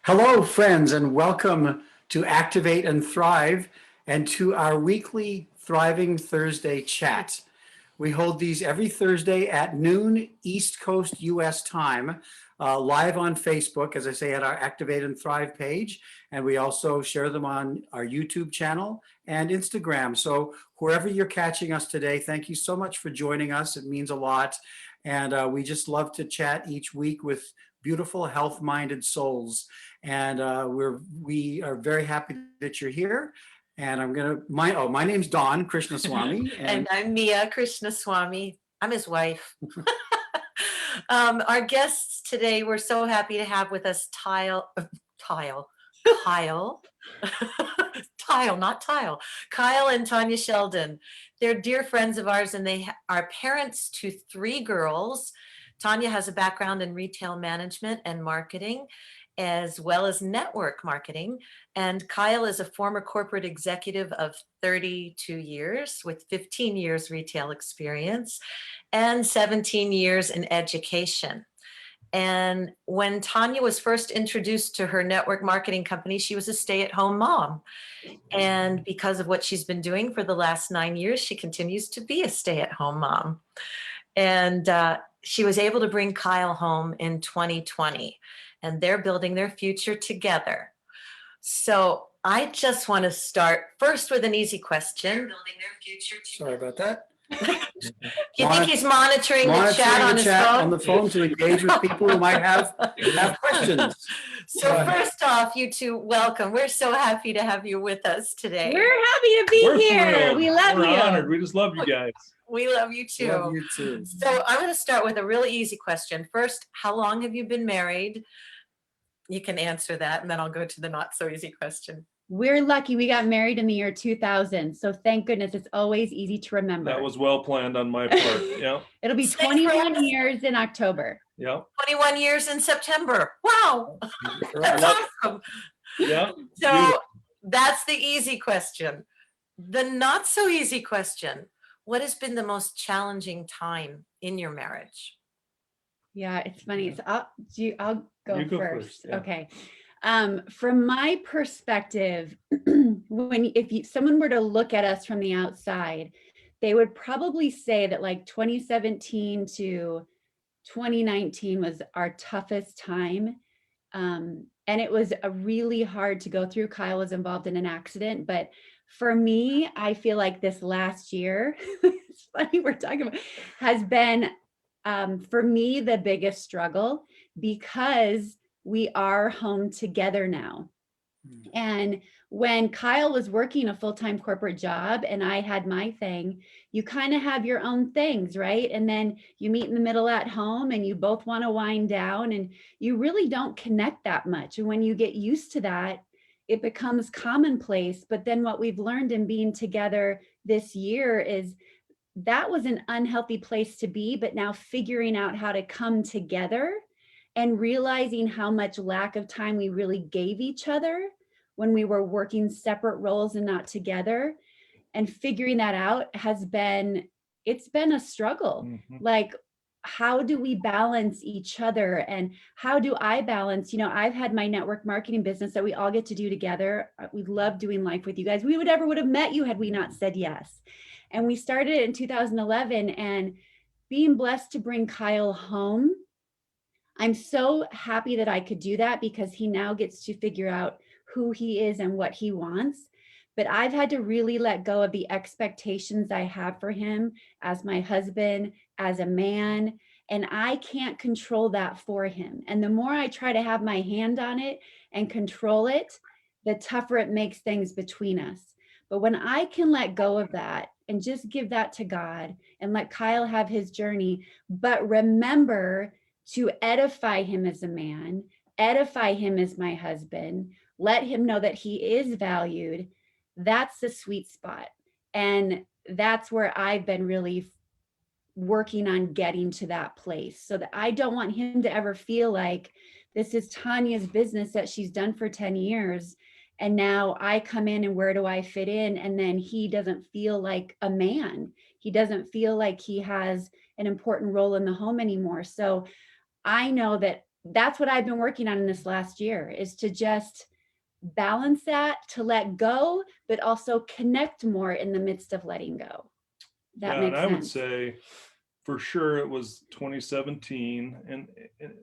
Hello, friends, and welcome to Activate and Thrive and to our weekly Thriving Thursday chat. We hold these every Thursday at noon East Coast US time, live on Facebook, as I say, at our Activate and Thrive page. And we also share them on our YouTube channel and Instagram. So wherever you're catching us today, thank you so much for joining us. It means a lot. And we just love to chat each week with beautiful, health-minded souls. And we are very happy that you're here. And my name's Don Krishnaswamy. And I'm Mia Krishnaswamy. I'm his wife. Our guests today, we're so happy to have with us Kyle, not Tile, Kyle and Tanya Sheldon. They're dear friends of ours, and they are parents to 3 girls. Tanya has a background in retail management and marketing, as well as network marketing. And Kyle is a former corporate executive of 32 years with 15 years retail experience and 17 years in education. And when Tanya was first introduced to her network marketing company, she was a stay-at-home mom. And because of what she's been doing for the last 9 years, she continues to be a stay-at-home mom. And she was able to bring Kyle home in 2020, and they're building their future together. So I just want to start first with an easy question. Building their future Sorry about that. Do you think he's monitoring the chat on his phone? On the phone to engage with people who might have questions. So first off, you two, welcome. We're so happy to have you with us today. We're happy to be here. Thrilled. We love We're you. honored. We just love you guys. We love you too. Love you too. So I'm going to start with a really easy question. First, how long have you been married? You can answer that, and then I'll go to the not so easy question. We're lucky we got married in the year 2000. So thank goodness it's always easy to remember. That was well planned on my part. Yeah. It'll be 21 years in October. Yeah. 21 years in September. Wow. That's awesome. Yeah. So that's the easy question. The not so easy question. What has been the most challenging time in your marriage? Yeah, it's funny. So I'll go You go first. first, yeah. Okay. From my perspective, if someone were to look at us from the outside, they would probably say that like 2017 to 2019 was our toughest time. And it was a really hard to go through. Kyle was involved in an accident, but for me, I feel like this last year, it's funny we're talking about, has been, for me, the biggest struggle because we are home together now. And when Kyle was working a full-time corporate job and I had my thing, you kind of have your own things, right? And then you meet in the middle at home and you both want to wind down and you really don't connect that much. And when you get used to that, it becomes commonplace. But then what we've learned in being together this year is that was an unhealthy place to be, but now figuring out how to come together and realizing how much lack of time we really gave each other when we were working separate roles and not together, and figuring that out it's been a struggle. Mhm. Like, how do we balance each other and how do I balance, I've had my network marketing business that we all get to do together. We love doing life with you guys. We would have met you had we not said yes. And we started it in 2011, and being blessed to bring Kyle home, I'm so happy that I could do that because he now gets to figure out who he is and what he wants. But I've had to really let go of the expectations I have for him as my husband, as a man, and I can't control that for him. And the more I try to have my hand on it and control it, the tougher it makes things between us. But when I can let go of that and just give that to God and let Kyle have his journey, but remember to edify him as a man, edify him as my husband, let him know that he is valued, that's the sweet spot. And that's where I've been really working on getting to that place, so that I don't want him to ever feel like this is Tanya's business that she's done for 10 years. And now I come in and where do I fit in? And then he doesn't feel like a man. He doesn't feel like he has an important role in the home anymore. So I know that that's what I've been working on in this last year, is to just balance that, to let go, but also connect more in the midst of letting go. That Yeah, makes and I would sense. say for sure it was 2017, and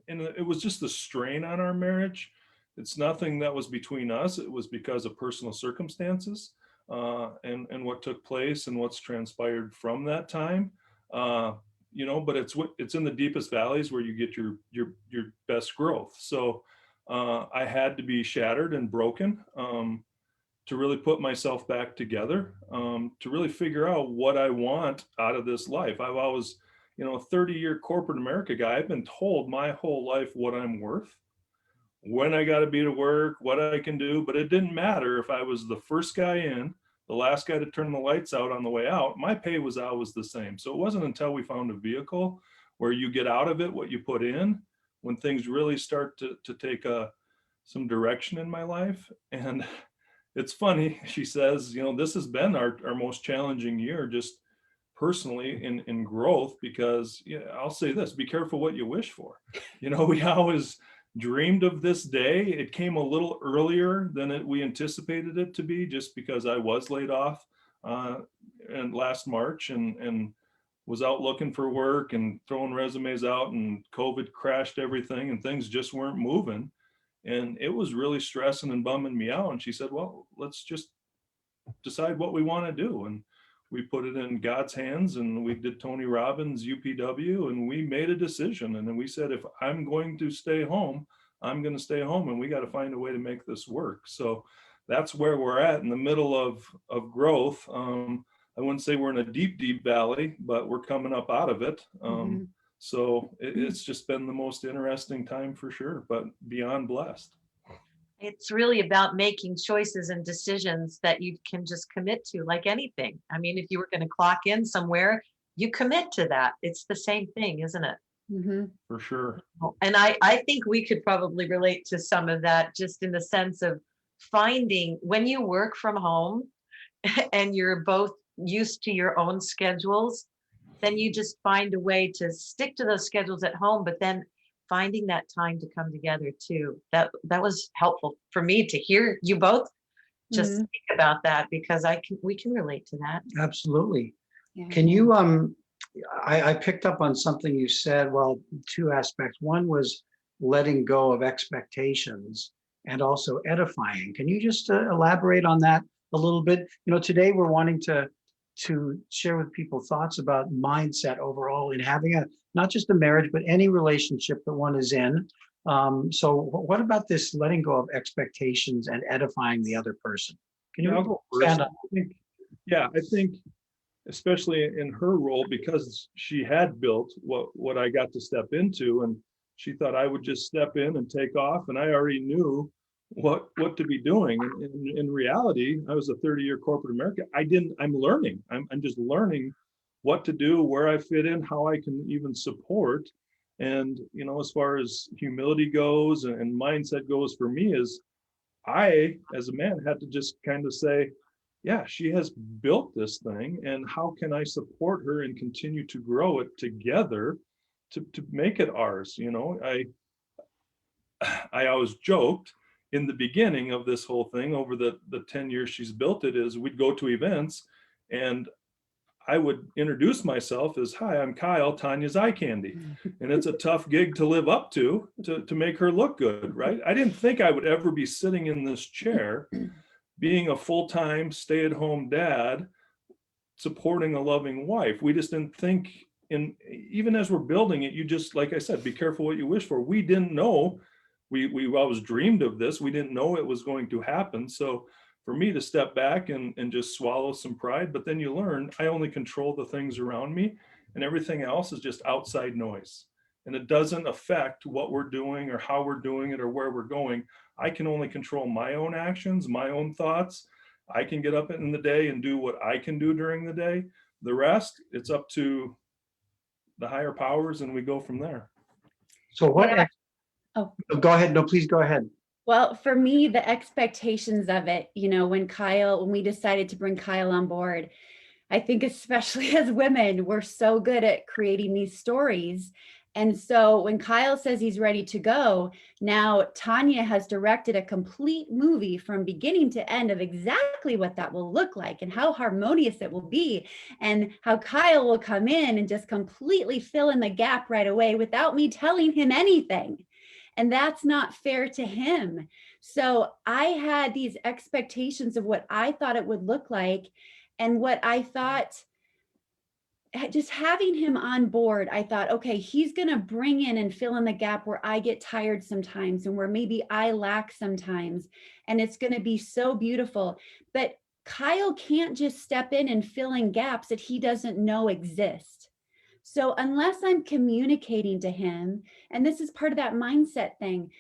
it was just the strain on our marriage. It's nothing that was between us. It was because of personal circumstances, and what took place and what's transpired from that time. But it's in the deepest valleys where you get your best growth. So I had to be shattered and broken. To really put myself back together, to really figure out what I want out of this life. I've always, a 30-year corporate America guy. I've been told my whole life what I'm worth, when I got to be to work, what I can do, but it didn't matter if I was the first guy in, the last guy to turn the lights out on the way out. My pay was always the same. So it wasn't until we found a vehicle where you get out of it what you put in, when things really start to take some direction in my life. And it's funny, she says, this has been our most challenging year, just personally in growth, because I'll say this, be careful what you wish for. We always dreamed of this day. It came a little earlier than we anticipated it to be, just because I was laid off and last March and was out looking for work and throwing resumes out, and COVID crashed everything and things just weren't moving. And it was really stressing and bumming me out. And she said, well, let's just decide what we want to do. And we put it in God's hands, and we did Tony Robbins, UPW, and we made a decision. And then we said, if I'm going to stay home, I'm going to stay home, and we got to find a way to make this work. So that's where we're at, in the middle of growth. I wouldn't say we're in a deep, deep valley, but we're coming up out of it. So it's just been the most interesting time for sure, but beyond blessed. It's really about making choices and decisions that you can just commit to, like anything. I mean, if you were going to clock in somewhere, you commit to that. It's the same thing, isn't it? Mm-hmm. For sure. And I think we could probably relate to some of that, just in the sense of finding, when you work from home and you're both used to your own schedules, then you just find a way to stick to those schedules at home, but then finding that time to come together too. That was helpful for me to hear you both just speak about that, because we can relate to that. Absolutely. Yeah. Can you, I picked up on something you said, well, two aspects. One was letting go of expectations and also edifying. Can you just elaborate on that a little bit? Today we're wanting to share with people thoughts about mindset overall in having not just a marriage, but any relationship that one is in. So what about this letting go of expectations and edifying the other person? Can you I'll go first. I think especially in her role, because she had built what I got to step into, and she thought I would just step in and take off, and I already knew what to be doing. In reality, I was a 30-year corporate America. I'm learning. I'm just learning what to do, where I fit in, how I can even support. And as far as humility goes and mindset goes for me, is I, as a man, had to just kind of say, yeah, she has built this thing, and how can I support her and continue to grow it together to make it ours? I always joked in the beginning of this whole thing, over the 10 years she's built it, is we'd go to events and I would introduce myself as, hi, I'm Kyle, Tanya's eye candy. And it's a tough gig to live up to make her look good, right? I didn't think I would ever be sitting in this chair, being a full-time stay-at-home dad, supporting a loving wife. We just didn't think, even as we're building it, you just, like I said, be careful what you wish for. We didn't know. We always dreamed of this. We didn't know it was going to happen. So for me to step back and just swallow some pride, but then you learn I only control the things around me, and everything else is just outside noise. And it doesn't affect what we're doing or how we're doing it or where we're going. I can only control my own actions, my own thoughts. I can get up in the day and do what I can do during the day. The rest, it's up to the higher powers, and we go from there. So what? Yeah. Go ahead. No, please go ahead. Well, for me, the expectations of it, when we decided to bring Kyle on board, I think especially as women, we're so good at creating these stories. And so when Kyle says he's ready to go, now Tanya has directed a complete movie from beginning to end of exactly what that will look like and how harmonious it will be, and how Kyle will come in and just completely fill in the gap right away without me telling him anything. And that's not fair to him. So I had these expectations of what I thought it would look like, and what I thought, just having him on board, I thought, okay, he's going to bring in and fill in the gap where I get tired sometimes and where maybe I lack sometimes. And it's going to be so beautiful. But Kyle can't just step in and fill in gaps that he doesn't know exist. So unless I'm communicating to him, and this is part of that mindset thing,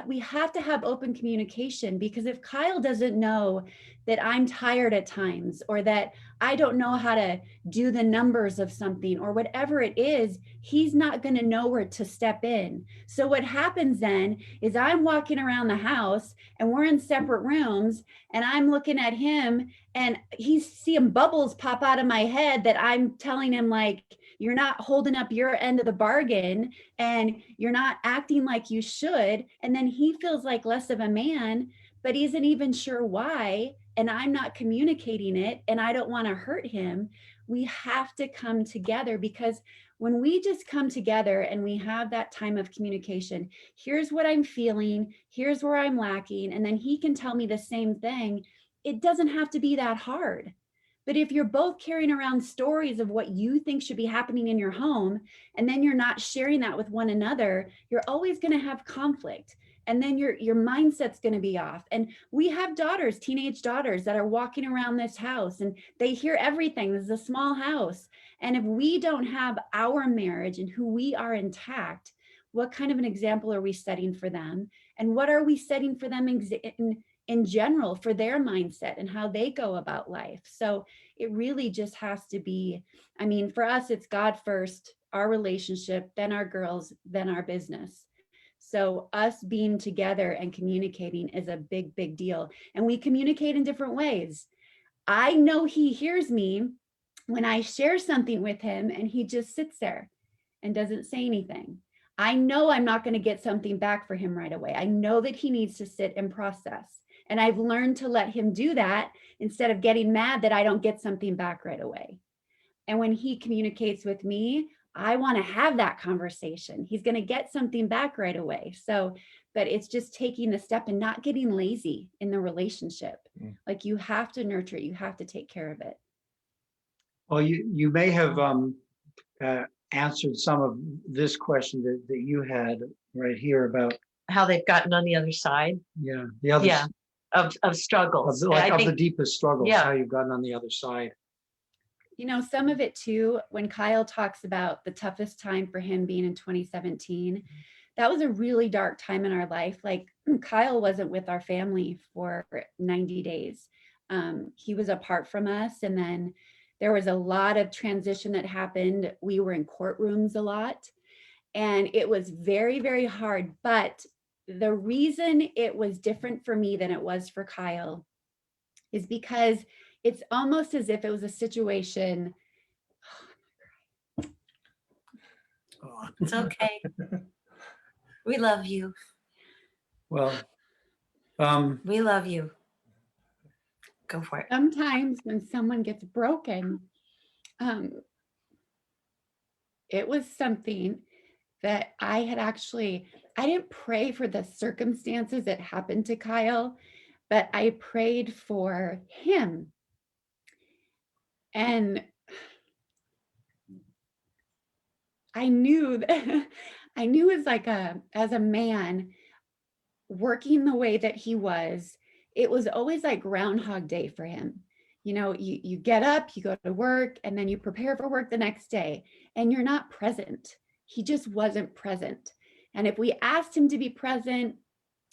we have to have open communication, because if Kyle doesn't know that I'm tired at times, or that I don't know how to do the numbers of something, or whatever it is, he's not going to know where to step in. So what happens then is I'm walking around the house and we're in separate rooms, and I'm looking at him and he's seeing bubbles pop out of my head that I'm telling him, like, you're not holding up your end of the bargain and you're not acting like you should. And then he feels like less of a man, but he isn't even sure why. And I'm not communicating it, and I don't want to hurt him. We have to come together, because when we just come together and we have that time of communication, here's what I'm feeling, here's where I'm lacking, and then he can tell me the same thing. It doesn't have to be that hard. But if you're both carrying around stories of what you think should be happening in your home, and then you're not sharing that with one another, you're always going to have conflict. And then your mindset's going to be off. And we have daughters, teenage daughters, that are walking around this house and they hear everything. This is a small house. And if we don't have our marriage and who we are intact, what kind of an example are we setting for them? And what are we setting for them in general, for their mindset and how they go about life? So it really just has to be, I mean, for us, it's God first, our relationship, then our girls, then our business. So us being together and communicating is a big, big deal. And we communicate in different ways. I know he hears me when I share something with him and he just sits there and doesn't say anything. I know I'm not going to get something back for him right away. I know that he needs to sit and process. And I've learned to let him do that instead of getting mad that I don't get something back right away. And when he communicates with me, I want to have that conversation. He's going to get something back right away. So, but it's just taking the step and not getting lazy in the relationship. Like, you have to nurture it. You have to take care of it. Well, you may have answered some of this question that you had right here about, How they've gotten on the other side. the other Yeah. Of struggles. of the deepest struggles, Yeah. how you've gotten on the other side. You know, some of it too, when Kyle talks about the toughest time for him being in 2017, that was a really dark time in our life. Like, Kyle wasn't with our family for 90 days. He was apart from us. And then there was a lot of transition that happened. We were in courtrooms a lot, and it was very, very hard. But the reason it was different for me than it was for Kyle is because it's almost as if it was a situation. It's okay. We love you. Well, We love you. Go for it. Sometimes when someone gets broken, it was something that I didn't pray for the circumstances that happened to Kyle, but I prayed for him. And I knew that as a man working the way that he was, it was always like Groundhog Day for him. You know, you get up, you go to work, and then you prepare for work the next day, and you're not present. He just wasn't present. And if we asked him to be present,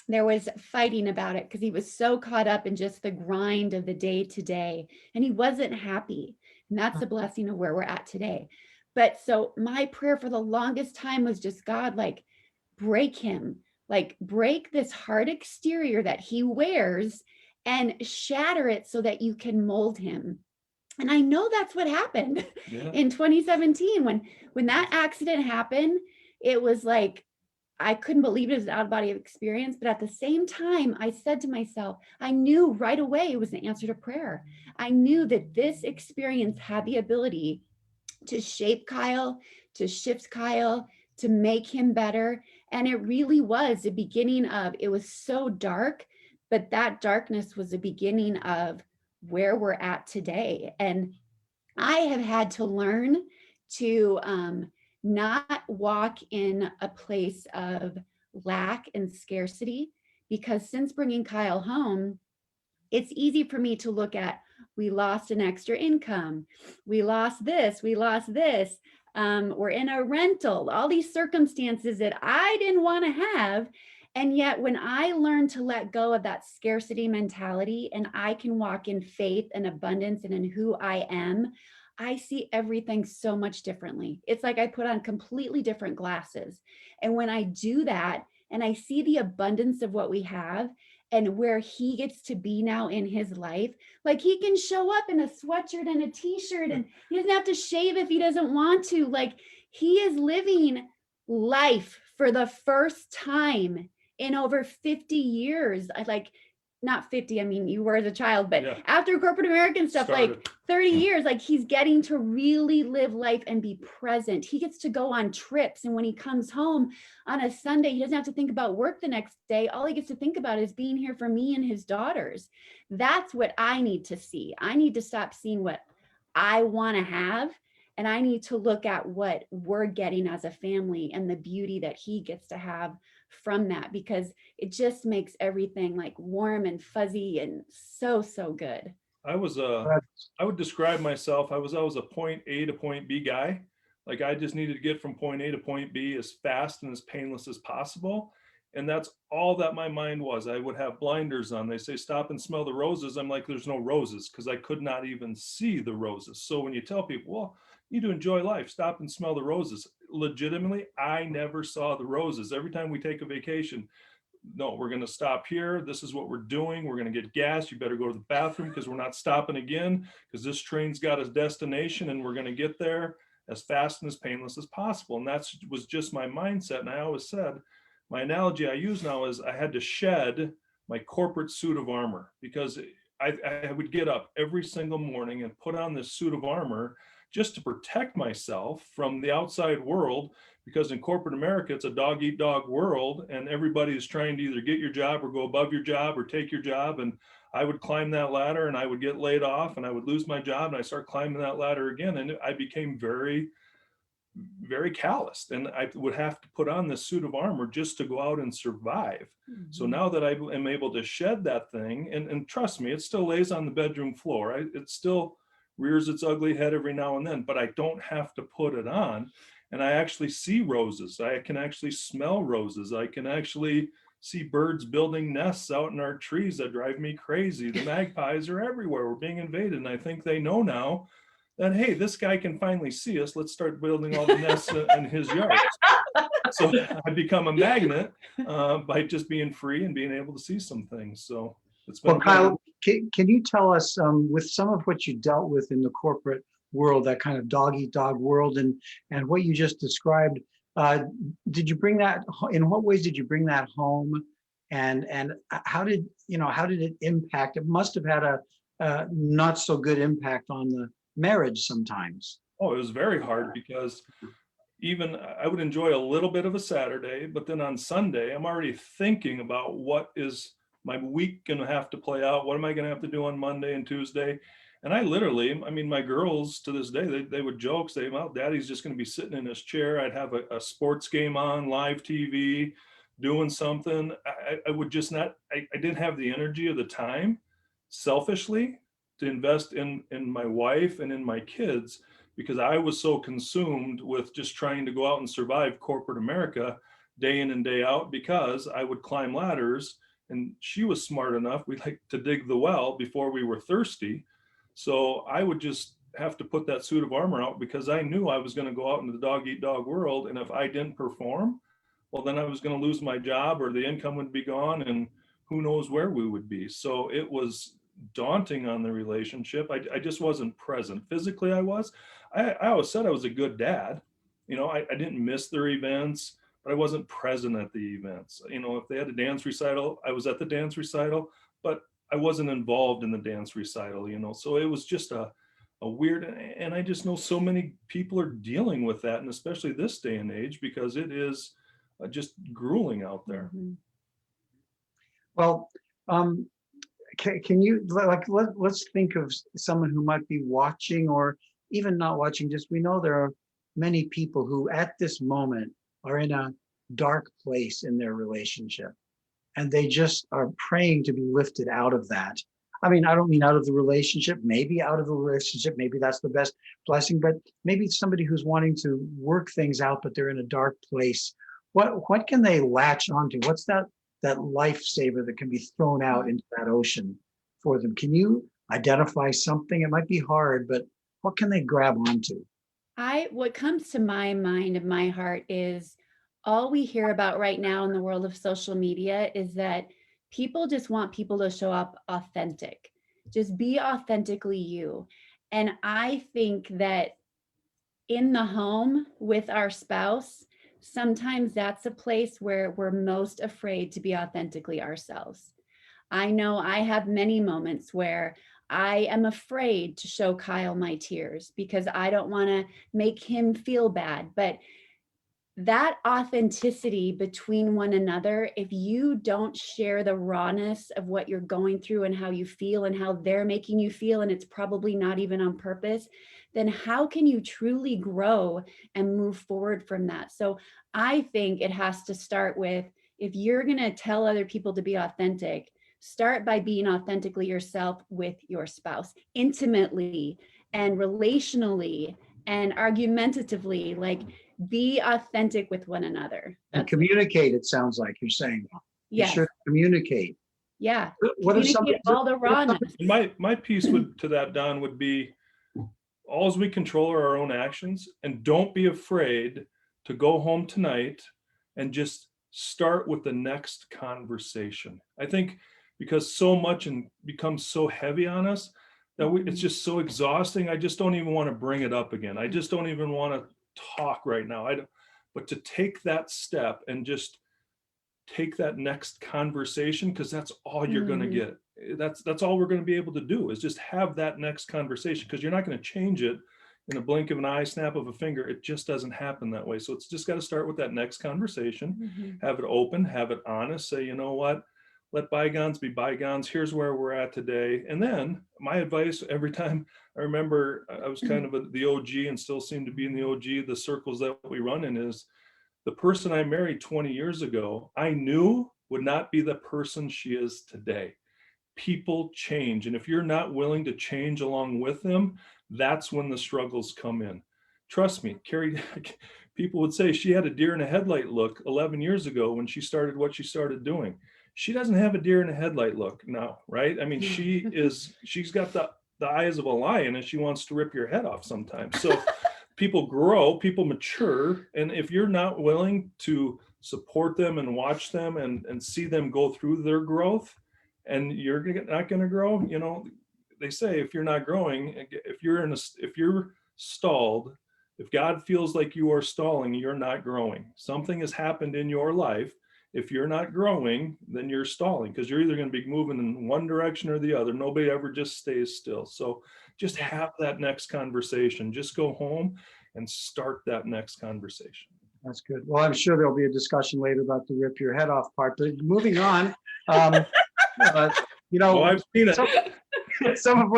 there was fighting about it because he was so caught up in just the grind of the day to day, and he wasn't happy. And that's the blessing of where we're at today. But so my prayer for the longest time was just, God, like, break him, like, break this hard exterior that he wears and shatter it so that you can mold him. And I know that's what happened Yeah. in 2017 when that accident happened. It was like I couldn't believe it was an out of body experience, but at the same time, I said to myself, I knew right away it was an answer to prayer. I knew that this experience had the ability to shape Kyle, to shift Kyle, to make him better. And it really was the beginning of, it was so dark, but that darkness was the beginning of where we're at today. And I have had to learn to not walk in a place of lack and scarcity, because since bringing Kyle home, it's easy for me to look at, we lost an extra income, we lost this, we're in a rental, all these circumstances that I didn't want to have. And yet when I learn to let go of that scarcity mentality and I can walk in faith and abundance and in who I am, I see everything so much differently. It's like I put on completely different glasses. And when I do that and I see the abundance of what we have, and where he gets to be now in his life, like he can show up in a sweatshirt and a t-shirt and he doesn't have to shave if he doesn't want to. Like he is living life for the first time in over 50 years. I like, not 50, I mean, you were as a child, but Yeah. after corporate American stuff, like 30 years, like he's getting to really live life and be present. He gets to go on trips. And when he comes home on a Sunday, he doesn't have to think about work the next day. All he gets to think about is being here for me and his daughters. That's what I need to see. I need to stop seeing what I want to have. And I need to look at what we're getting as a family and the beauty that he gets to have from that, because it just makes everything like warm and fuzzy and so, so good. I would describe myself, I was always a point A to point B guy. Like I just needed to get from point A to point B as fast and as painless as possible. And that's all that my mind was. I would have blinders on. They say, stop and smell the roses. I'm like, there's no roses, because I could not even see the roses. So when you tell people, well, you need to enjoy life, stop and smell the roses. Legitimately, I never saw the roses. Every time we take a vacation, no, we're going to stop here. This is what we're doing. We're going to get gas. You better go to the bathroom because we're not stopping again, because this train's got a destination and we're going to get there as fast and as painless as possible. And that was just my mindset. And I always said, my analogy I use now is I had to shed my corporate suit of armor, because I would get up every single morning and put on this suit of armor just to protect myself from the outside world, because in corporate America, it's a dog eat dog world and everybody is trying to either get your job or go above your job or take your job. And I would climb that ladder and I would get laid off and I would lose my job and I start climbing that ladder again. And I became very, very calloused, and I would have to put on this suit of armor just to go out and survive. Mm-hmm. So now that I am able to shed that thing, and trust me, it still lays on the bedroom floor. It still rears its ugly head every now and then, but I don't have to put it on. And I actually see roses. I can actually smell roses. I can actually see birds building nests out in our trees that drive me crazy. The magpies are everywhere. We're being invaded. And I think they know now that, hey, this guy can finally see us. Let's start building all the nests in his yard. So I become a magnet by just being free and being able to see some things. So it's been. Well, Kyle, can you tell us with some of what you dealt with in the corporate world, that kind of dog eat dog world, and what you just described, did you bring that, in what ways did you bring that home, and how did it impact? It must have had a not so good impact on the marriage sometimes. Oh, it was very hard, because even I would enjoy a little bit of a Saturday, but then on Sunday, I'm already thinking about what is my week going to have to play out. What am I going to have to do on Monday and Tuesday? And I literally, I mean, my girls to this day, they would joke, say, well, Daddy's just going to be sitting in his chair. I'd have a sports game on, live TV, doing something. I would just not, I didn't have the energy or the time, selfishly, to invest in my wife and in my kids, because I was so consumed with just trying to go out and survive corporate America day in and day out, because I would climb ladders and she was smart enough, we like to dig the well before we were thirsty. So I would just have to put that suit of armor out, because I knew I was going to go out into the dog eat dog world. And if I didn't perform, well, then I was going to lose my job or the income would be gone and who knows where we would be. So it was daunting on the relationship. I just wasn't present. Physically, I was. I always said I was a good dad. You know, I didn't miss their events, but I wasn't present at the events. You know, if they had a dance recital, I was at the dance recital, but I wasn't involved in the dance recital, you know. So it was just a weird, and I just know so many people are dealing with that, and especially this day and age, because it is just grueling out there. Mhm. Well, can you let's think of someone who might be watching or even not watching. Just we know there are many people who at this moment are in a dark place in their relationship, and they just are praying to be lifted out of that. I mean, I don't mean out of the relationship, maybe out of the relationship, maybe that's the best blessing, but maybe it's somebody who's wanting to work things out, but they're in a dark place. What can they latch onto? What's that lifesaver that can be thrown out into that ocean for them? Can you identify something? It might be hard, but what can they grab onto? What comes to my mind and my heart is all we hear about right now in the world of social media is that people just want people to show up authentic. Just be authentically you. And I think that in the home with our spouse, sometimes that's a place where we're most afraid to be authentically ourselves. I know I have many moments where I am afraid to show Kyle my tears because I don't want to make him feel bad. But that authenticity between one another, if you don't share the rawness of what you're going through and how you feel and how they're making you feel, and it's probably not even on purpose, then how can you truly grow and move forward from that? So I think it has to start with, if you're going to tell other people to be authentic, start by being authentically yourself with your spouse, intimately and relationally and argumentatively. Like, be authentic with one another. And communicate, it sounds like you're saying. You Yes. should communicate. Yeah. What if Communicate somebody, all the rawness. My piece would to that, Don, would be all we control are our own actions, and don't be afraid to go home tonight and just start with the next conversation. I think because so much and becomes so heavy on us that it's just so exhausting. I just don't even want to bring it up again. I just don't even want to talk right now. But to take that step and just take that next conversation, because that's all you're going to get. That's all we're going to be able to do is just have that next conversation, because you're not going to change it in a blink of an eye, snap of a finger. It just doesn't happen that way. So it's just got to start with that next conversation, have it open, have it honest, say, you know what, let bygones be bygones. Here's where we're at today. And then my advice every time, I remember I was kind of the OG and still seem to be in the OG, the circles that we run in, is the person I married 20 years ago, I knew would not be the person she is today. People change. And if you're not willing to change along with them, that's when the struggles come in. Trust me, Carrie, people would say she had a deer in a headlight look 11 years ago when she started what she started doing. She doesn't have a deer in a headlight look now, right? I mean, she's got the eyes of a lion and she wants to rip your head off sometimes. So people grow, people mature. And if you're not willing to support them and watch them and see them go through their growth, and you're not going to grow, you know, they say, if you're not growing, if you're stalled, if God feels like you are stalling, you're not growing. Something has happened in your life. If you're not growing, then you're stalling, because you're either going to be moving in one direction or the other. Nobody ever just stays still. So just have that next conversation. Just go home and start that next conversation. That's good. Well, I'm sure there'll be a discussion later about the rip your head off part, but moving on, you know, Oh, I've seen it. some of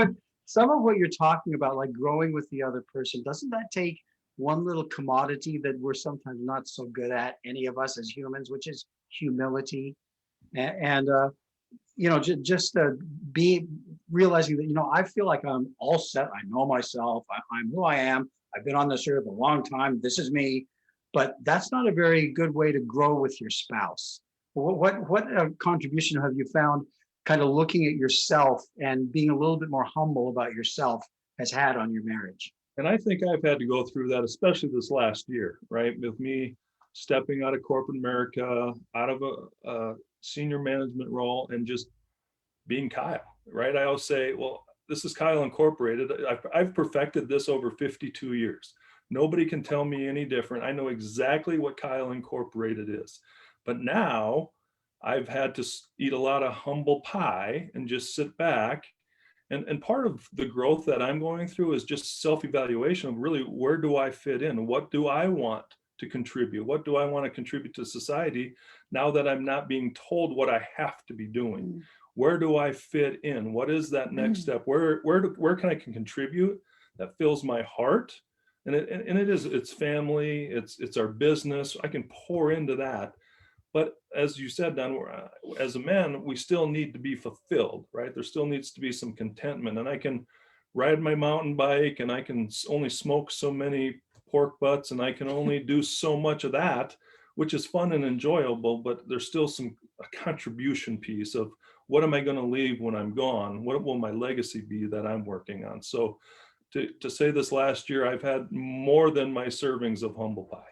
what you're talking about, like growing with the other person, doesn't that take one little commodity that we're sometimes not so good at, any of us as humans, which is humility? And you know, just be realizing that, you know, I feel like I'm all set. I know myself. I'm who I am. I've been on this earth a long time. This is me. But that's not a very good way to grow with your spouse. What contribution have you found, kind of looking at yourself and being a little bit more humble about yourself, has had on your marriage? And I think I've had to go through that, especially this last year, right? With me stepping out of corporate America, out of a senior management role, and just being Kyle, right? I always say, well, this is Kyle Incorporated. I've perfected this over 52 years. Nobody can tell me any different. I know exactly what Kyle Incorporated is. But now I've had to eat a lot of humble pie and just sit back. And part of the growth that I'm going through is just self-evaluation of really, where do I fit in? What do I want to contribute? What do I want to contribute to society now that I'm not being told what I have to be doing? Where do I fit in? What is that next step? Where can I contribute that fills my heart? And it's family, it's our business. I can pour into that. But as you said, Don, as a man, we still need to be fulfilled, right? There still needs to be some contentment. And I can ride my mountain bike and I can only smoke so many pork butts and I can only do so much of that, which is fun and enjoyable, but there's still a contribution piece of, what am I going to leave when I'm gone? What will my legacy be that I'm working on? So to say this last year, I've had more than my servings of humble pie.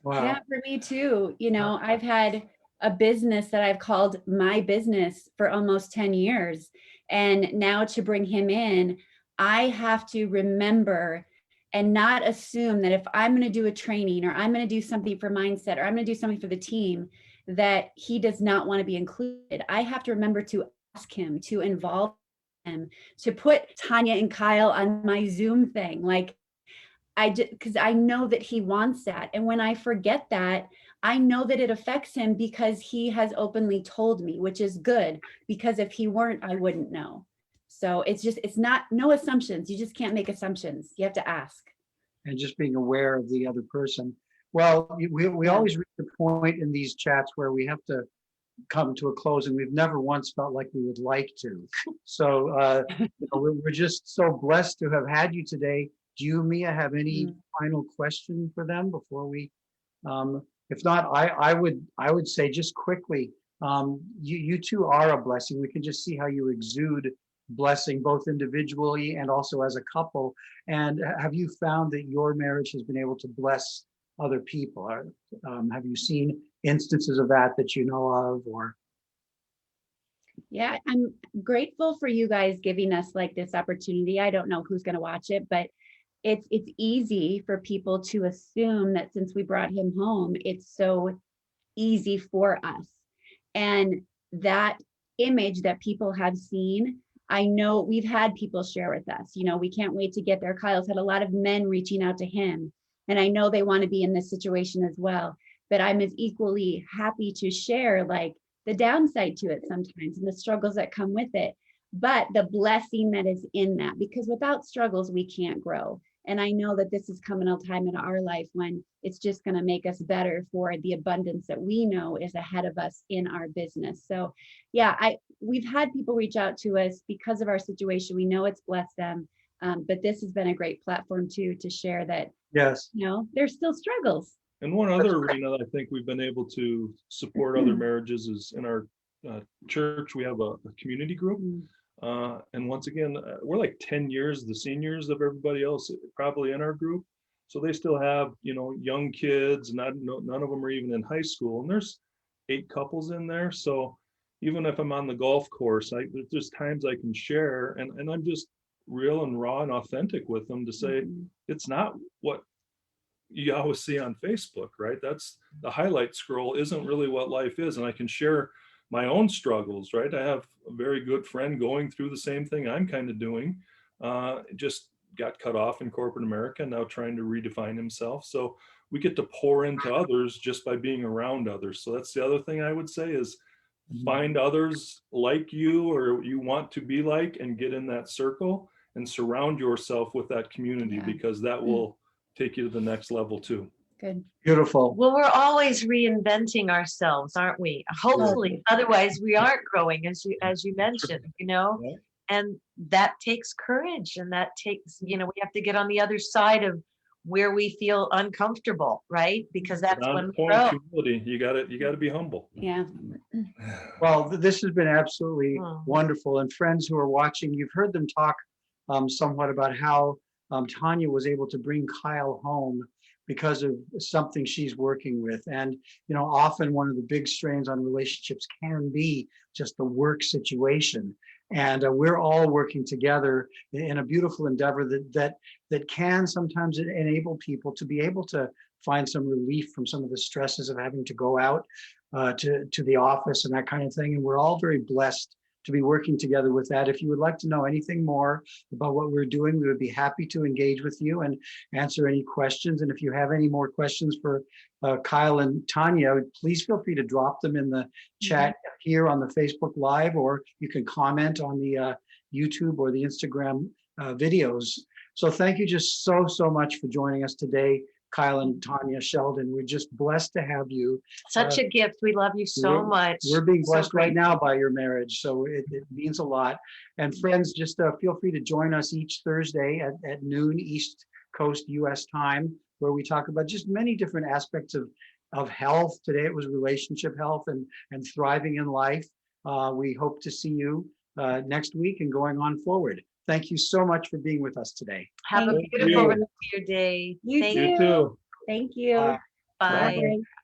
Wow. Yeah, for me too. You know, I've had a business that I've called my business for almost 10 years. And now to bring him in, I have to remember and not assume that if I'm going to do a training or I'm going to do something for mindset or I'm going to do something for the team, that he does not want to be included. I have to remember to ask him, to involve him, to put Tanya and Kyle on my Zoom thing. Like, because I know that he wants that. And when I forget that, I know that it affects him because he has openly told me, which is good, because if he weren't, I wouldn't know. So it's not, no assumptions. You just can't make assumptions. You have to ask. And just being aware of the other person. Well, we always reach the point in these chats where we have to come to a close, and we've never once felt like we would like to. So we're just so blessed to have had you today. Do you, Mia, have any final question for them before we? If not, I would say just quickly, you two are a blessing. We can just see how you exude blessing, both individually and also as a couple. And have you found that your marriage has been able to bless other people? Have you seen instances of that you know of, or? Yeah, I'm grateful for you guys giving us like this opportunity. I don't know who's going to watch it, but it's easy for people to assume that since we brought him home, it's so easy for us. And that image that people have seen, I know we've had people share with us, you know, we can't wait to get there. Kyle's had a lot of men reaching out to him, and I know they want to be in this situation as well. But I'm as equally happy to share like the downside to it sometimes and the struggles that come with it, but the blessing that is in that, because without struggles, we can't grow. And I know that this is coming a time in our life when it's just going to make us better for the abundance that we know is ahead of us in our business. So yeah, we've had people reach out to us because of our situation. We know it's blessed them. But this has been a great platform too, to share that, Yes, you know, there's still struggles. And one other arena that I think we've been able to support other marriages is in our church. We have a community group. And once again, we're like 10 years the seniors of everybody else probably in our group. So they still have, you know, young kids, none of them are even in high school. And there's 8 couples in there. So even if I'm on the golf course, there's times I can share, and I'm just real and raw and authentic with them to say, it's not what you always see on Facebook, right? That's the highlight scroll isn't really what life is. And I can share my own struggles, right? I have a very good friend going through the same thing I'm kind of doing, just got cut off in corporate America, now trying to redefine himself. So we get to pour into others just by being around others. So that's the other thing I would say is find others like you or you want to be like, and get in that circle and surround yourself with that community, because that will take you to the next level too. Good. beautiful. Well, we're always reinventing ourselves, aren't we? Hopefully, otherwise we aren't growing, as you mentioned, you know, Yeah. and that takes courage, and that takes, you know, we have to get on the other side of where we feel uncomfortable, right? Because that's On when we point, grow. humility. You got to be humble. Yeah. Well, this has been absolutely Oh. wonderful. And friends who are watching, you've heard them talk somewhat about how Tanya was able to bring Kyle home because of something she's working with. And, you know, often one of the big strains on relationships can be just the work situation. And we're all working together in a beautiful endeavor that can sometimes enable people to be able to find some relief from some of the stresses of having to go out to the office and that kind of thing. And we're all very blessed to be working together with that. If you would like to know anything more about what we're doing, we would be happy to engage with you and answer any questions. And if you have any more questions for Kyle and Tanya, please feel free to drop them in the chat here on the Facebook Live, or you can comment on the YouTube or the Instagram videos. So thank you just so much for joining us today, Kyle and Tanya Sheldon. We're just blessed to have you. Such a gift. We love you so much. We're being So blessed right grateful. now by your marriage, so it means a lot. And friends, just feel free to join us each Thursday at noon East Coast US time, where we talk about just many different aspects of health. Today it was relationship health and thriving in life. We hope to see you next week and going on forward. Thank you so much for being with us today. Have a Thank beautiful you. rest of your day. You Thank too. You too. Thank you. Bye. Bye. Bye.